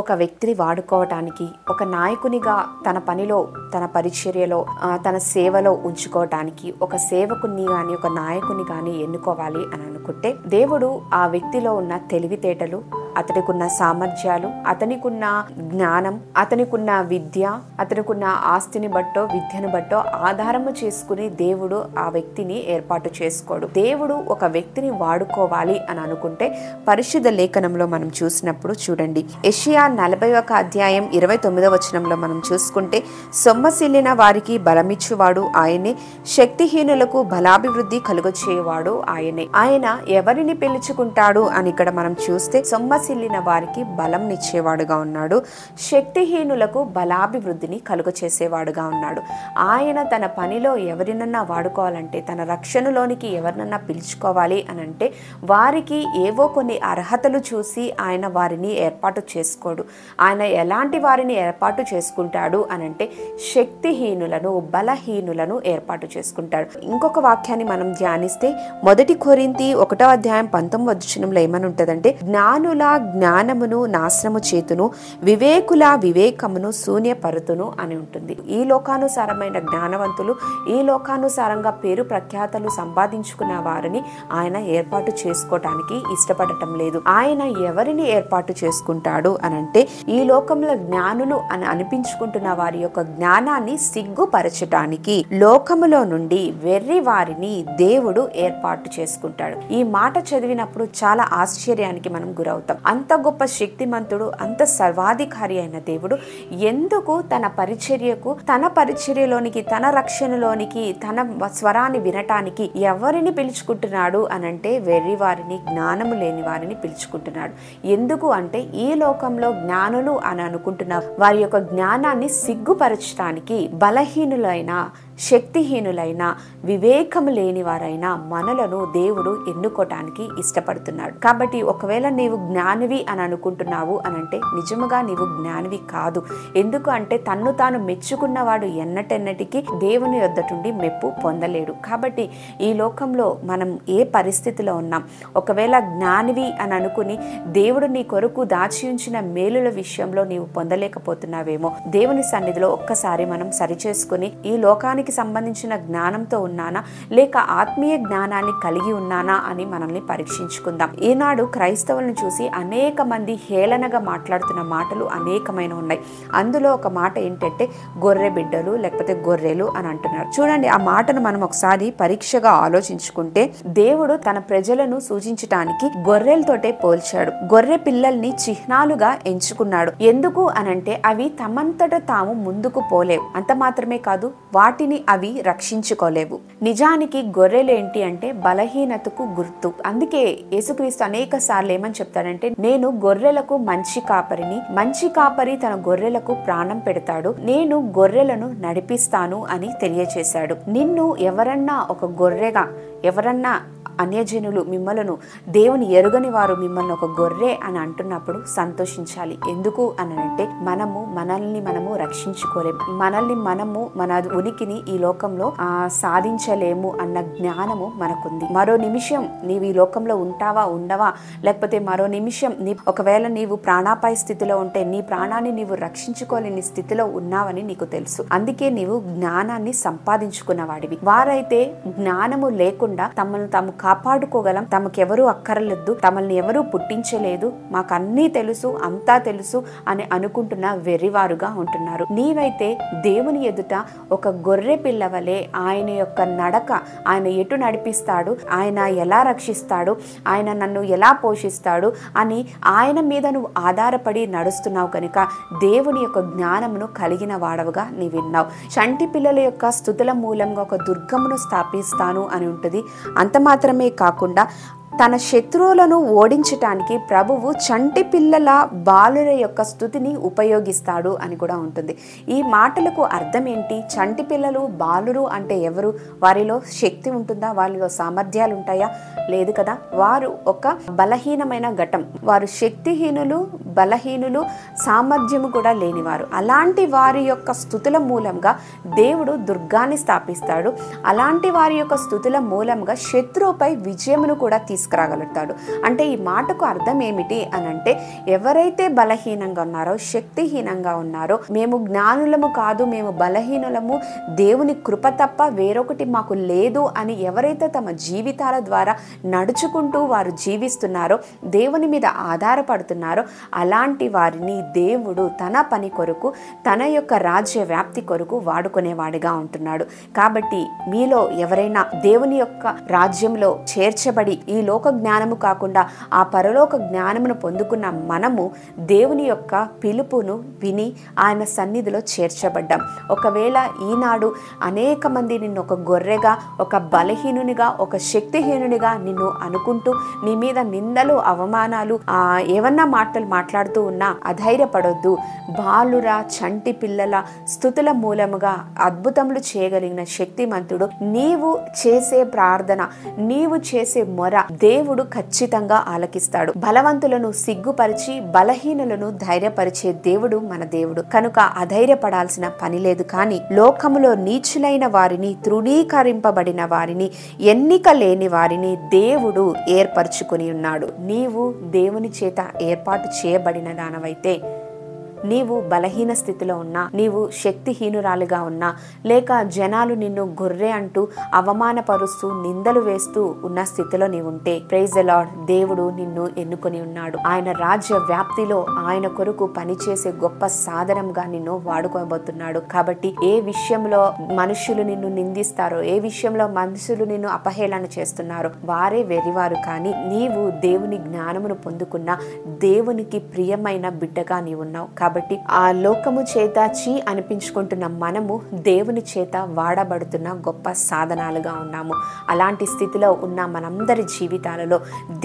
ఒక వ్యక్తిని వాడుకోవటానికి, ఒక నాయకునిగా తన పనిలో, తన పరిచర్యలో, తన సేవలో ఉంచుకోవటానికి ఒక సేవకుని గాని, ఒక నాయకుని గాని ఎన్నుకోవాలి అని అనుకుంటే, దేవుడు ఆ వ్యక్తిలో ఉన్న తెలివితేటలు, అతనికున్న సామర్థ్యాలు, అతనికున్న జ్ఞానం, అతనికున్న విద్య, అతనికున్న ఆస్తిని బట్టో విద్యను బట్టో ఆధారము చేసుకుని దేవుడు ఆ వ్యక్తిని ఏర్పాటు చేసుకోడు. దేవుడు ఒక వ్యక్తిని వాడుకోవాలి అని అనుకుంటే పరిశుద్ధ లేఖనంలో మనం చూసినప్పుడు చూడండి, యెషయా 40 మనం చూసుకుంటే, సొమ్మసిల్లిన వారికి బలమిచ్చువాడు ఆయనే, శక్తిహీనులకు బలాభివృద్ధి కలుగచేయవాడు ఆయనే. ఆయన ఎవరిని పిలుచుకుంటాడు అని ఇక్కడ మనం చూస్తే, సొమ్మసిల్లిన వారికి బలం నిచ్చేవాడుగా ఉన్నాడు, శక్తిహీనులకు బలాభివృద్ధిని కలుగచేసేవాడుగా ఉన్నాడు. ఆయన తన పనిలో ఎవరినన్నా వాడుకోవాలంటే, తన రక్షణలోనికి ఎవరినన్నా పిలుచుకోవాలి అని అంటే వారికి ఏవో కొన్ని అర్హతలు చూసి ఆయన వారిని ఏర్పాటు చేసుకోడు. ఆయన ఎలాంటి వారిని ఏర్పాటు చేసుకుంటాడు అనంటే శక్తిహీనులను, బలహీనులను ఏర్పాటు చేసుకుంటాడు. ఇంకొక వాక్యాన్ని మనం ధ్యానిస్తే, 1 కొరింథీ 1:19 ఏమని ఉంటుందంటే, జ్ఞానుల జ్ఞానమును నాశనము చేతును, వివేకుల వివేకమును శూన్యపరుతును అని ఉంటుంది. ఈ లోకానుసారమైన జ్ఞానవంతులు, ఈ లోకానుసారంగా పేరు ప్రఖ్యాతలు సంపాదించుకున్న వారిని ఆయన ఏర్పాటు చేసుకోవటానికి ఇష్టపడటం లేదు. ఆయన ఎవరిని ఏర్పాటు చేసుకుంటాడు అనంటే, ఈ లోకంలో జ్ఞానులు అని అనిపించుకుంటున్న వారి యొక్క జ్ఞానాన్ని సిగ్గుపరచటానికి లోకములో నుండి వెర్రి వారిని దేవుడు ఏర్పాటు చేసుకుంటాడు. ఈ మాట చదివినప్పుడు చాలా ఆశ్చర్యానికి మనం గురవుతాం. అంత గొప్ప శక్తిమంతుడు, అంత సర్వాధికారి అయిన దేవుడు ఎందుకు తన పరిచర్యకు, తన పరిచర్యలోనికి, తన రక్షణలోనికి, తన స్వరాన్ని వినటానికి ఎవరిని పిలుచుకుంటున్నాడు అనంటే వెర్రి వారిని, జ్ఞానము లేని వారిని పిలుచుకుంటున్నాడు. ఎందుకు అంటే, ఈ లోకంలో జ్ఞానులు అని అనుకుంటున్న వారి యొక్క జ్ఞానాన్ని సిగ్గుపరచడానికి బలహీనులైన, శక్తిహీనులైన, వివేకము లేని వారైన మనలను దేవుడు ఎన్నుకోవటానికి ఇష్టపడుతున్నాడు. కాబట్టి ఒకవేళ నీవు జ్ఞానివి అని అనుకుంటున్నావు అనంటే నిజముగా నీవు జ్ఞానివి కాదు. ఎందుకు అంటే, తన్ను తాను మెచ్చుకున్నవాడు ఎన్నటెన్నటికి దేవుని యొద్దటుండి మెప్పు పొందలేడు. కాబట్టి ఈ లోకంలో మనం ఏ పరిస్థితిలో ఉన్నాం, ఒకవేళ జ్ఞానివి అని అనుకుని దేవుడు నీ కొరకు దాచి ఉంచిన మేలుల విషయంలో నీవు పొందలేకపోతున్నావేమో, దేవుని సన్నిధిలో ఒక్కసారి మనం సరిచేసుకుని, ఈ లోకానికి సంబంధించిన జ్ఞానంతో ఉన్నానా లేక ఆత్మీయ జ్ఞానాన్ని కలిగి ఉన్నానా అని మనల్ని పరీక్షించుకుందాం. ఈనాడు క్రైస్తవులను చూసి అనేక మంది హేళనగా మాట్లాడుతున్న మాటలు అనేకమైన ఉన్నాయి. అందులో ఒక మాట ఏంటంటే గొర్రె బిడ్డలు లేకపోతే గొర్రెలు అని అంటున్నారు. చూడండి, ఆ మాటను మనం ఒకసారి పరీక్షగా ఆలోచించుకుంటే, దేవుడు తన ప్రజలను సూచించటానికి గొర్రెలతోటే పోల్చాడు. గొర్రె పిల్లల్ని చిహ్నాలుగా ఎంచుకున్నాడు. ఎందుకు అనంటే అవి తమంతట తాము ముందుకు పోలేవు. అంత మాత్రమే కాదు, వాటిని అవి రక్షించుకోలేవు. నిజానికి గొర్రెలు ఏంటి అంటే బలహీనతకు గుర్తు. అందుకే యేసుక్రీస్తు అనేక సార్లు ఏమని చెప్తాడంటే, నేను గొర్రెలకు మంచి కాపరిని, మంచి కాపరి తన గొర్రెలకు ప్రాణం పెడతాడు, నేను గొర్రెలను నడిపిస్తాను అని తెలియచేశాడు. నిన్ను ఎవరన్నా ఒక గొర్రెగా, ఎవరన్నా అన్యజనులు మిమ్మలను, దేవుని ఎరుగని వారు మిమ్మల్ని ఒక గొర్రె అని అంటున్నప్పుడు సంతోషించాలి. ఎందుకు అని అంటే, మనల్ని మనము రక్షించుకోలేము, మన ఉనికిని ఈ లోకంలో సాధించలేము అన్న జ్ఞానము మనకుంది. మరో నిమిషం నీవు ఈ లోకంలో ఉంటావా ఉండవా, లేకపోతే మరో నిమిషం ఒకవేళ నీవు ప్రాణాపాయ స్థితిలో ఉంటే నీ ప్రాణాన్ని నీవు రక్షించుకోలేని స్థితిలో ఉన్నావని నీకు తెలుసు. అందుకే నీవు జ్ఞానాన్ని సంపాదించుకున్న వాడివి. వారైతే జ్ఞానము లేకుండా తమను తాము కాపాడుకోగలం, తమకెవరూ అక్కర్లేదు, తమల్ని ఎవరూ పుట్టించలేదు, మాకు అన్నీ తెలుసు, అంతా తెలుసు అని అనుకుంటున్న వెర్రివారుగా ఉంటున్నారు. నీవైతే దేవుని ఎదుట ఒక గొర్రె పిల్లవలే ఆయన యొక్క నడక, ఆయన ఎటు నడిపిస్తాడు, ఆయన ఎలా రక్షిస్తాడు, ఆయన నన్ను ఎలా పోషిస్తాడు అని ఆయన మీద నువ్వు ఆధారపడి నడుస్తున్నావు కనుక దేవుని యొక్క జ్ఞానమును కలిగిన వాడవుగా నీ విన్నావు. చంటి పిల్లల యొక్క స్తుతుల మూలంగా ఒక దుర్గమును స్థాపిస్తాను అని ఉంటుంది. అంత మాత్రమే కాకుండా తన శత్రువులను ఓడించటానికి ప్రభువు చంటి పిల్లల, బాలుర యొక్క స్తుతిని ఉపయోగిస్తాడు అని కూడా ఉంటుంది. ఈ మాటలకు అర్థం ఏంటి? చంటి పిల్లలు, బాలురు అంటే ఎవరు? వారిలో శక్తి ఉంటుందా? వారిలో సామర్థ్యాలు ఉంటాయా? లేదు కదా. వారు ఒక బలహీనమైన ఘటం. వారు శక్తిహీనులు, బలహీనులు, సామర్థ్యము కూడా లేనివారు. అలాంటి వారి యొక్క స్తుతుల మూలంగా దేవుడు దుర్గాన్ని స్థాపిస్తాడు. అలాంటి వారి యొక్క స్తుతుల మూలంగా శత్రువుపై విజయమును కూడా తీసుకుంటాడు. తీసుకురాగలుగుతాడు. అంటే ఈ మాటకు అర్థం ఏమిటి అని అంటే, ఎవరైతే బలహీనంగా ఉన్నారో, శక్తిహీనంగా ఉన్నారో, మేము జ్ఞానులము కాదు, మేము బలహీనులము, దేవుని కృప తప్ప వేరొకటి మాకు లేదు అని ఎవరైతే తమ జీవితాల ద్వారా నడుచుకుంటూ వారు జీవిస్తున్నారో, దేవుని మీద ఆధారపడుతున్నారో, అలాంటి వారిని దేవుడు తన పని కొరకు, తన యొక్క రాజ్య వ్యాప్తి కొరకు వాడుకునేవాడిగా ఉంటున్నాడు. కాబట్టి మీలో ఎవరైనా దేవుని యొక్క రాజ్యంలో చేర్చబడి ఈ లోక జ్ఞానము కాకుండా ఆ పరలోక జ్ఞానమును పొందుకున్న మనము దేవుని యొక్క పిలుపును విని ఆయన సన్నిధిలో చేర్చబడ్డాం. ఒకవేళ ఈనాడు అనేక మంది నిన్ను ఒక గొర్రెగా, ఒక బలహీనునిగా, ఒక శక్తిహీనునిగా నిన్ను అనుకుంటూ నీ మీద నిందలు, అవమానాలు, ఏమన్నా మాటలు మాట్లాడుతూ ఉన్నా అధైర్యపడొద్దు. బాలురా, చంటి పిల్లల స్తుతుల మూలముగా అద్భుతములు చేయగలిగిన శక్తిమంతుడు, నీవు చేసే ప్రార్థన, నీవు చేసే మొర దేవుడు ఖచ్చితంగా ఆలకిస్తాడు. బలవంతులను సిగ్గుపరిచి బలహీనులను ధైర్యపరిచే దేవుడు మన దేవుడు. కనుక అధైర్యపడాల్సిన పని లేదు. కానీ లోకములో నీచులైన వారిని, తృణీకరింపబడిన వారిని, ఎన్నిక లేని వారిని దేవుడు ఏర్పరచుకుని ఉన్నాడు. నీవు దేవుని చేత ఏర్పాటు చేయబడిన దానవైతే, నీవు బలహీన స్థితిలో ఉన్నా, నీవు శక్తిహీనురాలుగా ఉన్నా, లేక జనాలు నిన్ను గొర్రె అంటూ అవమానపరుస్తూ నిందలు వేస్తూ ఉన్న స్థితిలో నీవుంటే, ప్రైజ్ ది లార్డ్, దేవుడు నిన్ను ఎన్నుకొని ఉన్నాడు. ఆయన రాజ్య వ్యాప్తిలో ఆయన కొరకు పనిచేసే గొప్ప సాధనంగా నిన్ను వాడుకోబోతున్నాడు. కాబట్టి ఏ విషయంలో మనుషులు నిన్ను నిందిస్తారో, ఏ విషయంలో మనుషులు నిన్ను అపహేళన చేస్తున్నారో వారే వెరివారు. కానీ నీవు దేవుని జ్ఞానమును పొందుకున్న దేవునికి ప్రియమైన బిడ్డగా నీవున్నావు. కాబట్టి ఆ లోకము చేత చీ అనిపించుకుంటున్న మనము దేవుని చేత వాడబడుతున్న గొప్ప సాధనాలుగా ఉన్నాము. అలాంటి స్థితిలో ఉన్న మనందరి జీవితాలలో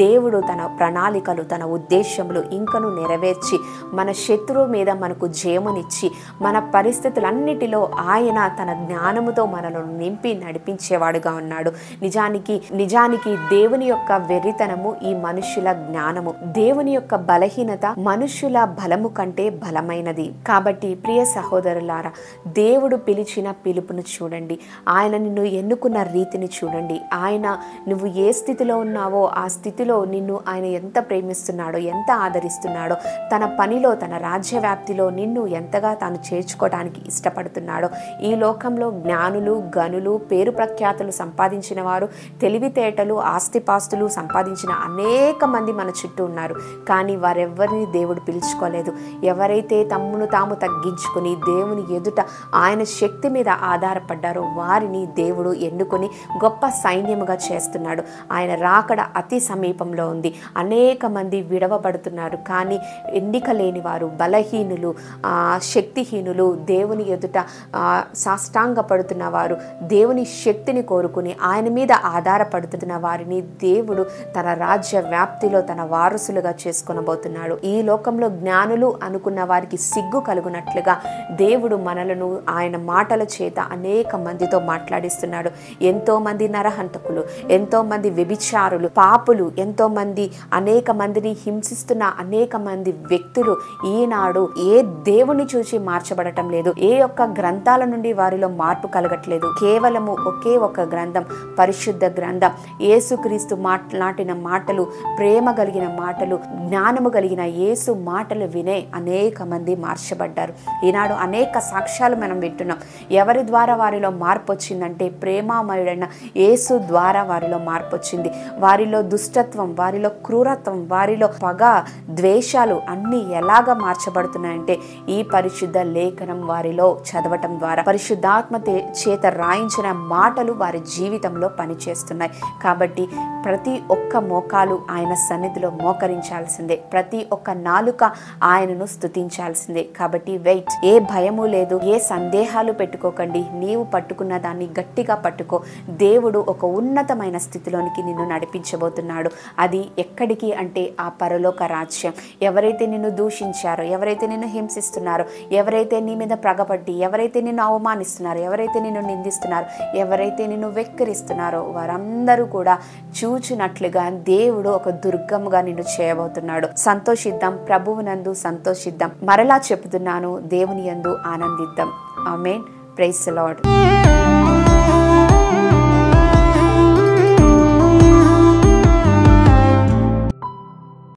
దేవుడు తన ప్రణాళికలు, తన ఉద్దేశములు ఇంకను నెరవేర్చి మన శత్రువు మీద మనకు జయమునిచ్చి, మన పరిస్థితులన్నిటిలో ఆయన తన జ్ఞానముతో మనలను నింపి నడిపించేవాడుగా ఉన్నాడు. నిజానికి దేవుని యొక్క వెర్రితనము ఈ మనుషుల జ్ఞానము, దేవుని యొక్క బలహీనత మనుషుల బలము కంటే బలమైనది. కాబట్టి ప్రియ సహోదరులారా, దేవుడు పిలిచిన పిలుపును చూడండి, ఆయన నిన్ను ఎన్నుకున్న రీతిని చూడండి. ఆయన నువ్వు ఏ స్థితిలో ఉన్నావో ఆ స్థితిలో నిన్ను ఆయన ఎంత ప్రేమిస్తున్నాడో, ఎంత ఆదరిస్తున్నాడో, తన పనిలో, తన రాజ్య వ్యాప్తిలో నిన్ను ఎంతగా తాను చేర్చుకోవడానికి ఇష్టపడుతున్నాడో. ఈ లోకంలో జ్ఞానులు, గనులు, పేరు ప్రఖ్యాతులు సంపాదించిన వారు, తెలివితేటలు, ఆస్తిపాస్తులు సంపాదించిన అనేక మంది మన చుట్టూ ఉన్నారు. కానీ వారెవ్వరిని దేవుడు పిలుచుకోలేదు. ఎవరైతే తమ్మును తాము తగ్గించుకుని దేవుని ఎదుట ఆయన శక్తి మీద ఆధారపడ్డారో వారిని దేవుడు ఎన్నుకొని గొప్ప సైన్యముగా చేస్తున్నాడు. ఆయన రాకడ అతి సమీపంలో ఉంది. అనేక మంది విడవబడుతున్నారు. కానీ ఎన్నిక లేని వారు, బలహీనులు, శక్తిహీనులు, దేవుని ఎదుట సాష్టాంగ పడుతున్న వారు, దేవుని శక్తిని కోరుకుని ఆయన మీద ఆధారపడుతున్న వారిని దేవుడు తన రాజ్య వ్యాప్తిలో తన వారసులుగా చేసుకొనబోతున్నాడు. ఈ లోకంలో జ్ఞానులు అనుకున్న వారికి సిగ్గు కలుగునట్లుగా దేవుడు మనలను ఆయన మాటల చేత అనేక మందితో మాట్లాడిస్తున్నాడు. ఎంతో మంది నరహంతకులు, ఎంతో మంది వ్యభిచారులు, పాపులు, ఎంతో మంది అనేక మందిని హింసిస్తున్న అనేక మంది వ్యక్తులు ఈనాడు ఏ దేవుని చూసి మార్చబడటం లేదు. ఏ ఒక్క గ్రంథాల నుండి వారిలో మార్పు కలగట్లేదు. కేవలము ఒకే ఒక గ్రంథం, పరిశుద్ధ గ్రంథం, యేసుక్రీస్తు మాట్లాడిన మాటలు, ప్రేమ కలిగిన మాటలు, జ్ఞానము కలిగిన యేసు మాటలు వినే అనేక మంది మార్చబడ్డారు. ఈనాడు అనేక సాక్ష్యాలు మనం వింటున్నాం. ఎవరి ద్వారా వారిలో మార్పు వచ్చిందంటే ప్రేమామయుడైన యేసు ద్వారా వారిలో మార్పు వచ్చింది. వారిలో దుష్టత్వం, వారిలో క్రూరత్వం, వారిలో పగ, ద్వేషాలు అన్నీ ఎలాగ మార్చబడుతున్నాయంటే ఈ పరిశుద్ధ లేఖనం వారిలో చదవటం ద్వారా, పరిశుద్ధాత్మ చేత రాయించిన మాటలు వారి జీవితంలో పనిచేస్తున్నాయి. కాబట్టి ప్రతి ఒక్క మోకాలు ఆయన సన్నిధిలో మోకరించాల్సిందే. ప్రతి ఒక్క నాలుక ఆయనను స్తుతించాల్సిందే. కాబట్టి వెయిట్, ఏ భయము లేదు, ఏ సందేహాలు పెట్టుకోకండి. నీవు పట్టుకున్న దాన్ని గట్టిగా పట్టుకో. దేవుడు ఒక ఉన్నతమైన స్థితిలోనికి నిన్ను నడిపించబోతున్నాడు. అది ఎక్కడికి అంటే ఆ పరలోక రాజ్యం. ఎవరైతే నిన్ను దూషించారో, ఎవరైతే నిన్ను హింసిస్తున్నారో, ఎవరైతే నీ మీద ప్రగపట్టి, ఎవరైతే నిన్ను అవమానిస్తున్నారో, ఎవరైతే నిన్ను నిందిస్తున్నారో, ఎవరైతే నిన్ను వెక్కిరిస్తున్నారో వారందరూ కూడా చూచినట్లుగా దేవుడు ఒక దుర్గముగా నిన్ను చేయబోతున్నాడు. సంతోషిద్దాం, ప్రభువునందు సంతోషిద్దాం. మరలా చెప్తున్నాను, దేవుని యందు ఆనందిద్దాం. ఆమేన్. Praise the lord.